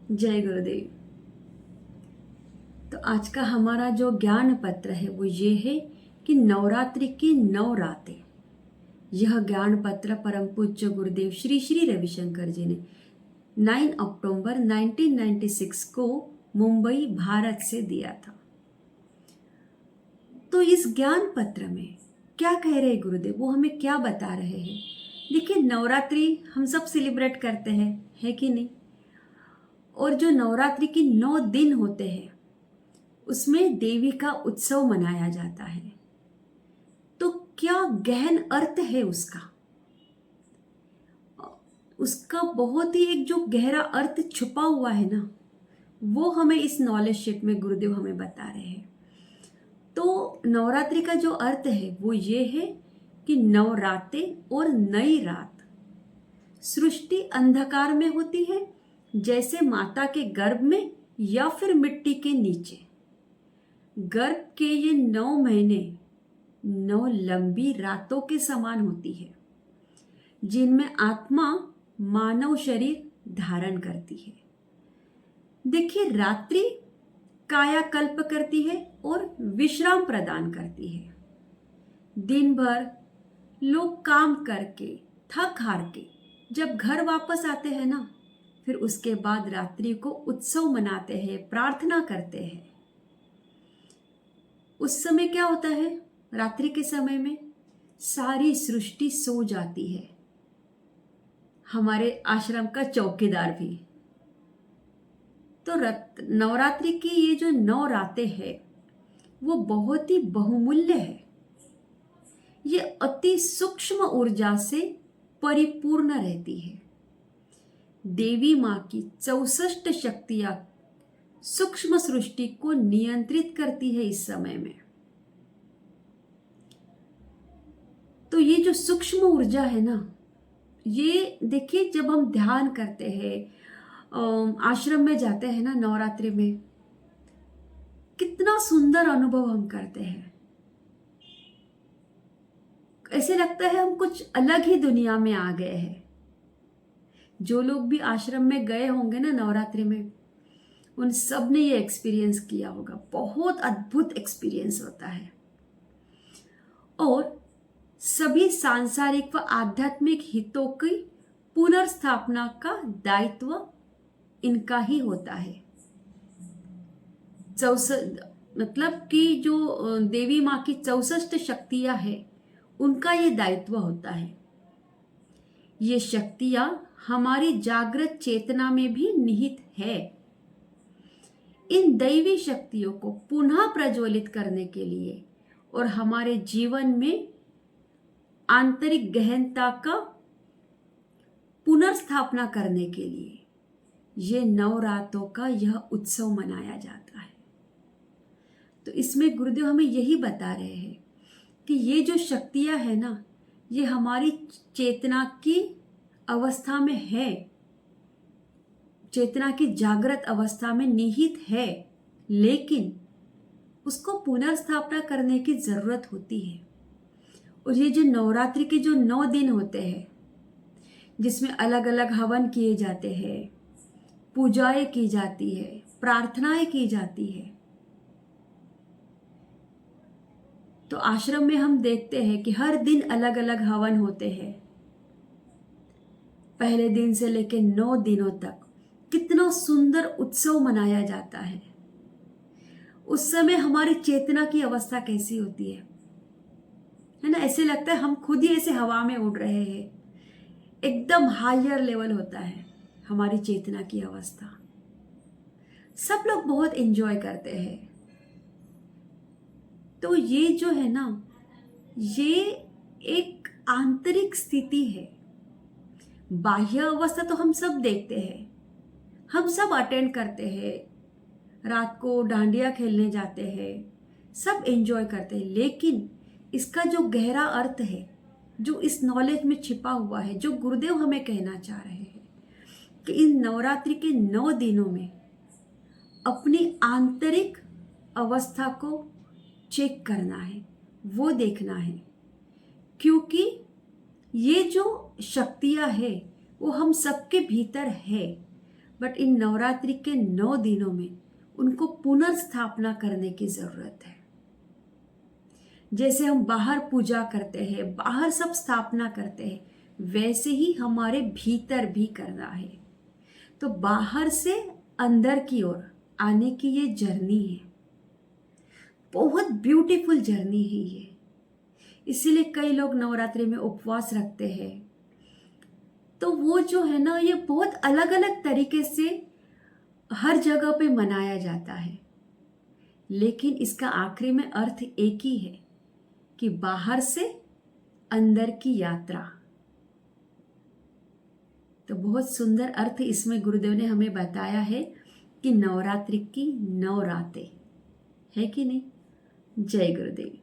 जय गुरुदेव। तो आज का हमारा जो ज्ञान पत्र है वो ये है कि नवरात्रि की 9 रातें। यह ज्ञान पत्र परम पूज्य गुरुदेव श्री श्री रविशंकर जी ने 9 अक्टूबर 1996 को मुंबई भारत से दिया था। तो इस ज्ञान पत्र में क्या कह रहे हैं गुरुदेव, वो हमें क्या बता रहे हैं। देखिए, नवरात्रि हम सब सेलिब्रेट करते हैं, है कि नहीं। और जो नवरात्रि के 9 दिन होते हैं उसमें देवी का उत्सव मनाया जाता है। तो क्या गहन अर्थ है उसका। उसका बहुत ही एक जो गहरा अर्थ छुपा हुआ है ना, वो हमें इस नॉलेज शिप में गुरुदेव हमें बता रहे हैं। तो नवरात्रि का जो अर्थ है वो ये है कि 9 रातें और नई रात। सृष्टि अंधकार में होती है, जैसे माता के गर्भ में या फिर मिट्टी के नीचे। गर्भ के ये 9 महीने 9 लंबी रातों के समान होती है, जिनमें आत्मा मानव शरीर धारण करती है। देखिए, रात्रि कायाकल्प करती है और विश्राम प्रदान करती है। दिन भर लोग काम करके थक हार के जब घर वापस आते हैं ना, फिर उसके बाद रात्रि को उत्सव मनाते हैं, प्रार्थना करते हैं। उस समय क्या होता है, रात्रि के समय में सारी सृष्टि सो जाती है, हमारे आश्रम का चौकीदार भी। तो नवरात्रि की ये जो 9 रातें हैं वो बहुत ही बहुमूल्य है। ये अति सूक्ष्म ऊर्जा से परिपूर्ण रहती है। देवी माँ की 64 शक्तियां सूक्ष्म सृष्टि को नियंत्रित करती है इस समय में। तो ये जो सूक्ष्म ऊर्जा है ना, ये देखिए, जब हम ध्यान करते हैं, आश्रम में जाते हैं ना नवरात्रि में, कितना सुंदर अनुभव हम करते हैं। ऐसे लगता है हम कुछ अलग ही दुनिया में आ गए हैं। जो लोग भी आश्रम में गए होंगे ना नवरात्रि में, उन सब ने ये एक्सपीरियंस किया होगा। बहुत अद्भुत एक्सपीरियंस होता है। और सभी सांसारिक व आध्यात्मिक हितों की पुनर्स्थापना का दायित्व इनका ही होता है। मतलब कि जो देवी माँ की 64 शक्तियां हैं, उनका ये दायित्व होता है। ये शक्तियां हमारी जागृत चेतना में भी निहित है। इन दैवी शक्तियों को पुनः प्रज्वलित करने के लिए और हमारे जीवन में आंतरिक गहनता का पुनर्स्थापना करने के लिए ये 9 रातों का यह उत्सव मनाया जाता है। तो इसमें गुरुदेव हमें यही बता रहे हैं कि ये जो शक्तियां है ना, ये हमारी चेतना की अवस्था में है, चेतना की जागृत अवस्था में निहित है, लेकिन उसको पुनर्स्थापना करने की जरूरत होती है। और ये जो नवरात्रि के जो 9 दिन होते हैं, जिसमें अलग अलग हवन किए जाते हैं, पूजाएं की जाती है, प्रार्थनाएं की जाती है। तो आश्रम में हम देखते हैं कि हर दिन अलग अलग हवन होते हैं। पहले दिन से लेकर 9 दिनों तक कितना सुंदर उत्सव मनाया जाता है। उस समय हमारी चेतना की अवस्था कैसी होती है ना। ऐसे लगता है हम खुद ही ऐसे हवा में उड़ रहे हैं। एकदम हायर लेवल होता है हमारी चेतना की अवस्था। सब लोग बहुत एंजॉय करते हैं। तो ये जो है ना, ये एक आंतरिक स्थिति है। बाह्य अवस्था तो हम सब देखते हैं, हम सब अटेंड करते हैं, रात को डांडिया खेलने जाते हैं, सब एंजॉय करते हैं। लेकिन इसका जो गहरा अर्थ है, जो इस नॉलेज में छिपा हुआ है, जो गुरुदेव हमें कहना चाह रहे हैं कि इन नवरात्रि के 9 दिनों में अपनी आंतरिक अवस्था को चेक करना है, वो देखना है। क्योंकि ये जो शक्तियां है वो हम सबके भीतर है। बट इन नवरात्रि के 9 दिनों में उनको पुनर्स्थापना करने की ज़रूरत है। जैसे हम बाहर पूजा करते हैं, बाहर सब स्थापना करते हैं, वैसे ही हमारे भीतर भी करना है। तो बाहर से अंदर की ओर आने की ये जर्नी है, बहुत ब्यूटीफुल जर्नी है ये। इसीलिए कई लोग नवरात्रि में उपवास रखते हैं। तो वो जो है ना, ये बहुत अलग अलग तरीके से हर जगह पे मनाया जाता है, लेकिन इसका आखिरी में अर्थ एक ही है कि बाहर से अंदर की यात्रा। तो बहुत सुंदर अर्थ इसमें गुरुदेव ने हमें बताया है कि नवरात्रि की 9 रातें है कि नहीं। जय गुरुदेव।